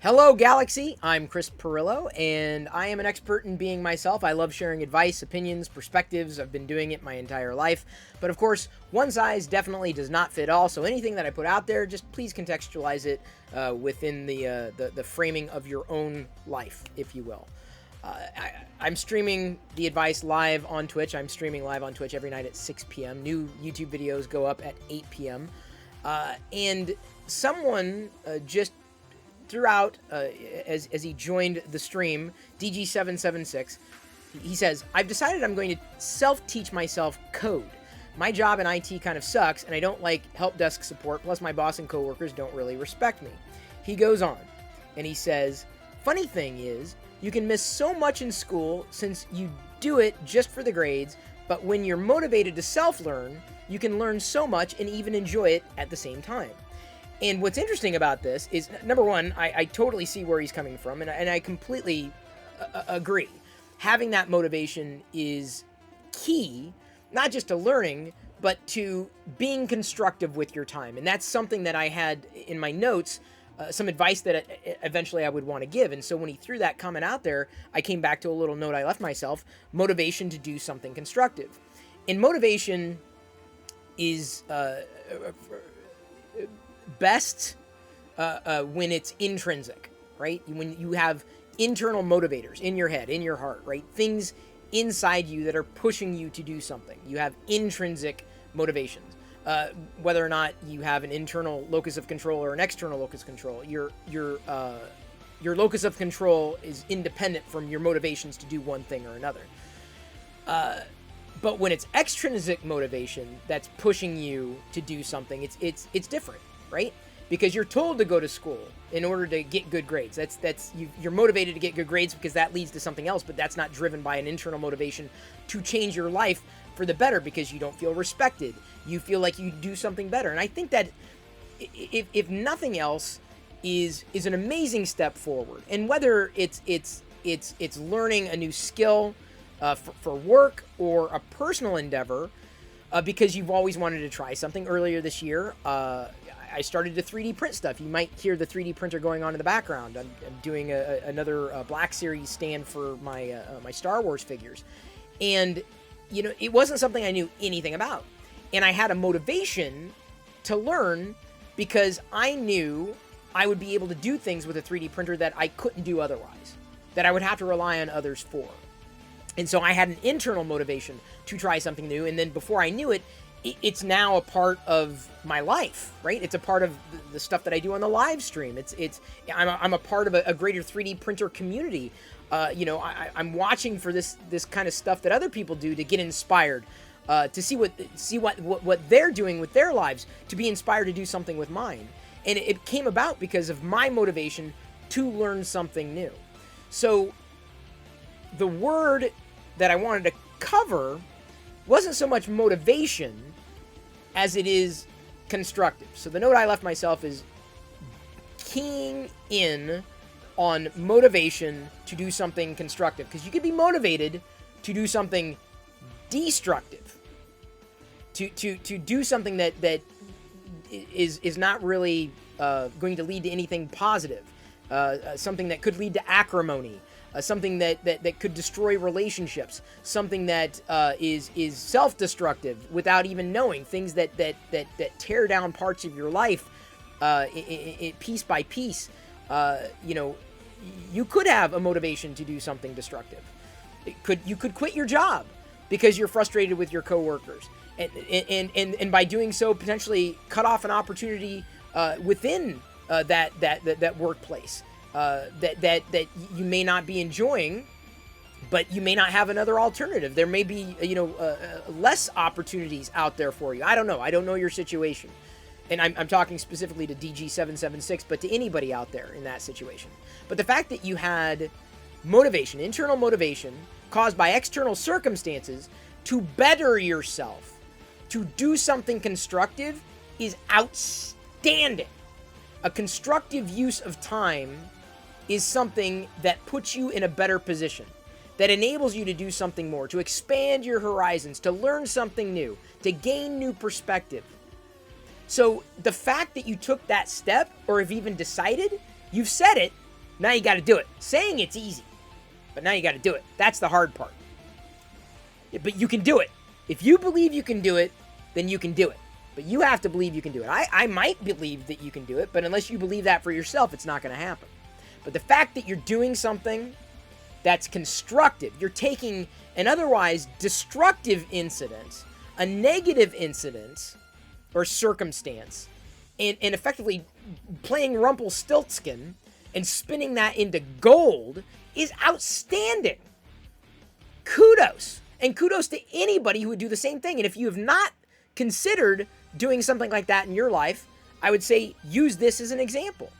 Hello, Galaxy. I'm Chris Pirillo, and I am an expert in being myself. I love sharing advice, opinions, perspectives. I've been doing it my entire life. But of course, one size definitely does not fit all, so anything that I put out there, just please contextualize it within the framing of your own life, if you will. I'm streaming the advice live on Twitch. I'm streaming live on Twitch every night at 6 p.m. New YouTube videos go up at 8 p.m. And someone just throughout, as he joined the stream, DG776, he says, I've decided I'm going to self-teach myself code. My job in IT kind of sucks, and I don't like help desk support, plus my boss and coworkers don't really respect me. He goes on, and he says, funny thing is, you can miss so much in school since you do it just for the grades, but when you're motivated to self-learn, you can learn so much and even enjoy it at the same time. And what's interesting about this is, number one, I totally see where he's coming from, and I completely agree. Having that motivation is key, not just to learning, but to being constructive with your time. And that's something that I had in my notes, some advice that eventually I would want to give. And so when he threw that comment out there, I came back to a little note I left myself, motivation to do something constructive. And motivation is best when it's intrinsic, right? When you have internal motivators in your head, in your heart, right? Things inside you that are pushing you to do something. You have intrinsic motivations. Whether or not you have an internal locus of control or an external locus of control, your locus of control is independent from your motivations to do one thing or another. But when it's extrinsic motivation that's pushing you to do something, it's different, right? Because you're told to go to school in order to get good grades. You're motivated to get good grades because that leads to something else, but that's not driven by an internal motivation to change your life for the better because you don't feel respected. You feel like you do something better. And I think that if nothing else is an amazing step forward. And whether it's learning a new skill for work or a personal endeavor, because you've always wanted to try something. Earlier this year, I started to 3D print stuff. You might hear the 3D printer going on in the background. I'm doing another Black Series stand for my my Star Wars figures. And, you know, it wasn't something I knew anything about. And I had a motivation to learn because I knew I would be able to do things with a 3D printer that I couldn't do otherwise, that I would have to rely on others for. And so I had an internal motivation to try something new, and then before I knew it, it's now a part of my life, right? It's a part of the stuff that I do on the live stream. I'm a part of a greater 3D printer community. I'm watching for this kind of stuff that other people do to get inspired, to see what they're doing with their lives, to be inspired to do something with mine. And it came about because of my motivation to learn something new. So the word that I wanted to cover wasn't so much motivation as it is constructive. So the note I left myself is keying in on motivation to do something constructive, because you could be motivated to do something destructive, to do something that is not really going to lead to anything positive, something that could lead to acrimony, something that could destroy relationships, something that is self-destructive without even knowing, things that tear down parts of your life piece by piece. You could have a motivation to do something destructive. You could quit your job because you're frustrated with your coworkers, and by doing so potentially cut off an opportunity within that workplace. That you may not be enjoying, but you may not have another alternative. There may be, less opportunities out there for you. I don't know. I don't know your situation. And I'm talking specifically to DG776, but to anybody out there in that situation. But the fact that you had motivation, internal motivation, caused by external circumstances to better yourself, to do something constructive, is outstanding. A constructive use of time is something that puts you in a better position, that enables you to do something more, to expand your horizons, to learn something new, to gain new perspective. So the fact that you took that step, or have even decided, you've said it, Now you got to do it. Saying it's easy, but now you got to do it. That's the hard part. Yeah, but you can do it. If you believe you can do it, then you can do it. But you have to believe you can do it. I might believe that you can do it, but unless you believe that for yourself, it's not going to happen. But the fact that you're doing something that's constructive, you're taking an otherwise destructive incident, a negative incident or circumstance, and effectively playing Rumpelstiltskin and spinning that into gold is outstanding. Kudos. And kudos to anybody who would do the same thing. And if you have not considered doing something like that in your life, I would say use this as an example.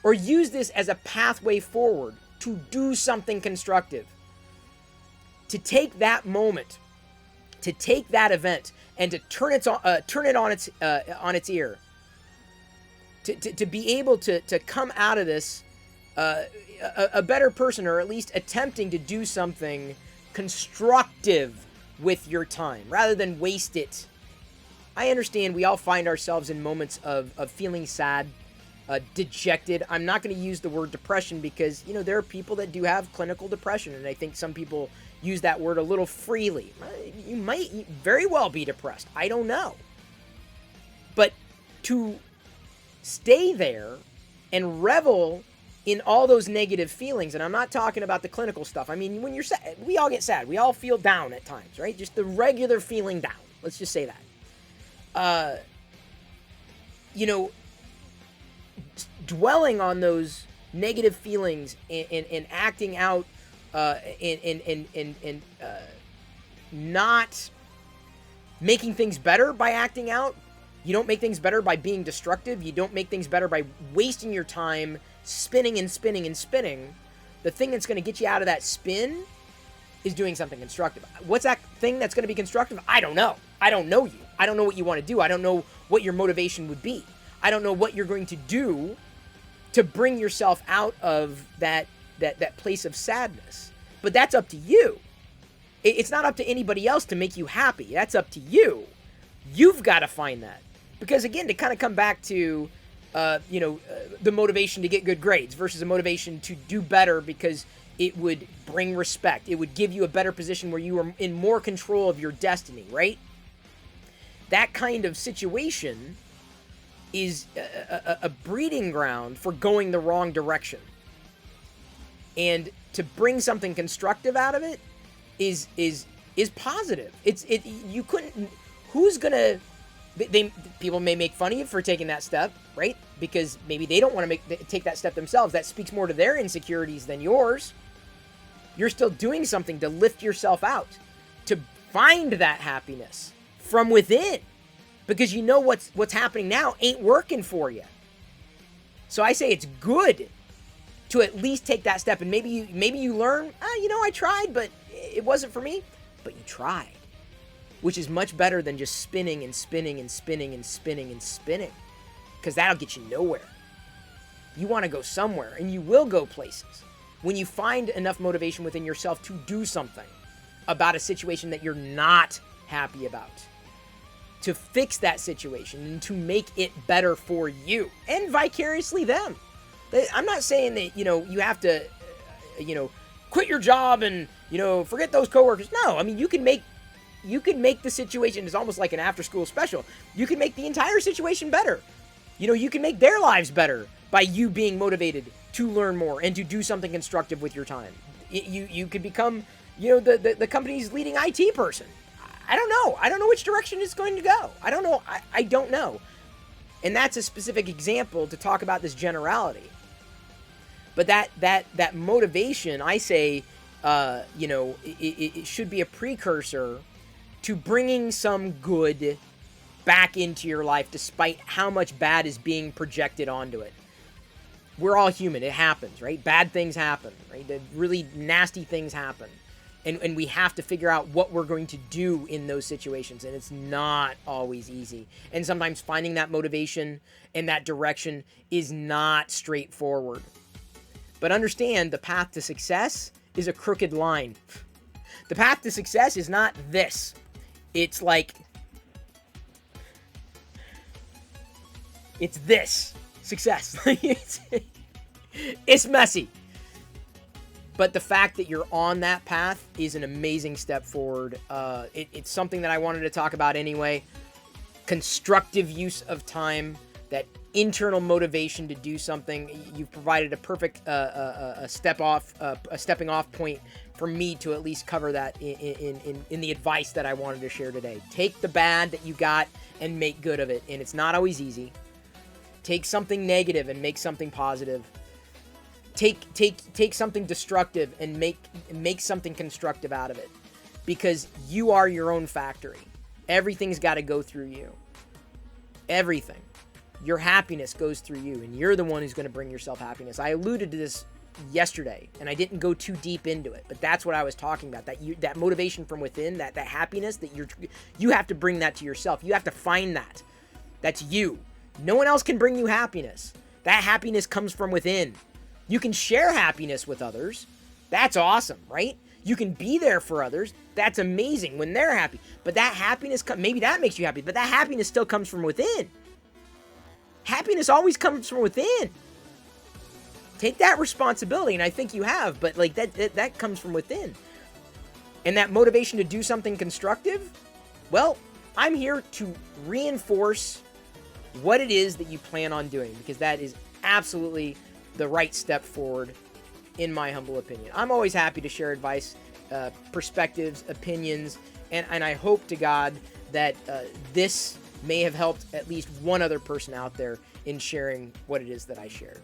Or use this as a pathway forward to do something constructive. To take that moment, to take that event, and to turn it on its ear. To be able to come out of this a better person, or at least attempting to do something constructive with your time rather than waste it. I understand we all find ourselves in moments of feeling sad, dejected. I'm not going to use the word depression because, you know, there are people that do have clinical depression, and I think some people use that word a little freely. You might very well be depressed. I don't know. But to stay there and revel in all those negative feelings, and I'm not talking about the clinical stuff. I mean, when you're sad, we all get sad. We all feel down at times, right? Just the regular feeling down. Let's just say that. You know, dwelling on those negative feelings and acting out and not making things better by acting out. You don't make things better by being destructive. You don't make things better by wasting your time spinning and spinning and spinning. The thing that's going to get you out of that spin is doing something constructive. What's that thing that's going to be constructive? I don't know. I don't know you. I don't know what you want to do. I don't know what your motivation would be. I don't know what you're going to do to bring yourself out of that place of sadness. But that's up to you. It's not up to anybody else to make you happy. That's up to you. You've got to find that. Because again, to kind of come back to the motivation to get good grades versus a motivation to do better because it would bring respect. It would give you a better position where you are in more control of your destiny, right? That kind of situation is a breeding ground for going the wrong direction. And to bring something constructive out of it is positive. You couldn't. Who's gonna? People may make fun of you for taking that step, right? Because maybe they don't want to take that step themselves. That speaks more to their insecurities than yours. You're still doing something to lift yourself out, to find that happiness from within, because you know what's happening now ain't working for you. So I say it's good to at least take that step, and maybe you learn, I tried, but it wasn't for me. But you tried. Which is much better than just spinning and spinning and spinning and spinning and spinning. Because that'll get you nowhere. You want to go somewhere, and you will go places. When you find enough motivation within yourself to do something about a situation that you're not happy about. To fix that situation and to make it better for you. And vicariously them. I'm not saying that, you have to, quit your job and, forget those coworkers. No, I mean, you can make the situation, it's almost like an after-school special. You can make the entire situation better. You can make their lives better by you being motivated to learn more and to do something constructive with your time. You could become, the company's leading IT person. I don't know. I don't know which direction it's going to go. I don't know. I don't know. And that's a specific example to talk about this generality. But that motivation, I say, it should be a precursor to bringing some good back into your life despite how much bad is being projected onto it. We're all human. It happens, right? Bad things happen, right? The really nasty things happen. And we have to figure out what we're going to do in those situations. And it's not always easy. And sometimes finding that motivation and that direction is not straightforward. But understand, the path to success is a crooked line. The path to success is not this. It's like, it's this. Success. It's messy. But the fact that you're on that path is an amazing step forward. It's something that I wanted to talk about anyway. Constructive use of time, that internal motivation to do something. You've provided a perfect stepping off point for me to at least cover that in the advice that I wanted to share today. Take the bad that you got and make good of it. And it's not always easy. Take something negative and make something positive. Take something destructive and make something constructive out of it, because you are your own factory. Everything's got to go through you. Everything. Your happiness goes through you, and you're the one who's going to bring yourself happiness. I alluded to this yesterday, and I didn't go too deep into it, but that's what I was talking about. That motivation from within, that happiness that you have to bring that to yourself. You have to find that. That's you. No one else can bring you happiness. That happiness comes from within. You can share happiness with others. That's awesome, right? You can be there for others. That's amazing when they're happy. But that happiness, maybe that makes you happy, but that happiness still comes from within. Happiness always comes from within. Take that responsibility, and I think you have, but like that comes from within. And that motivation to do something constructive, well, I'm here to reinforce what it is that you plan on doing, because that is absolutely the right step forward, in my humble opinion. I'm always happy to share advice, perspectives, opinions, and I hope to God that this may have helped at least one other person out there in sharing what it is that I shared.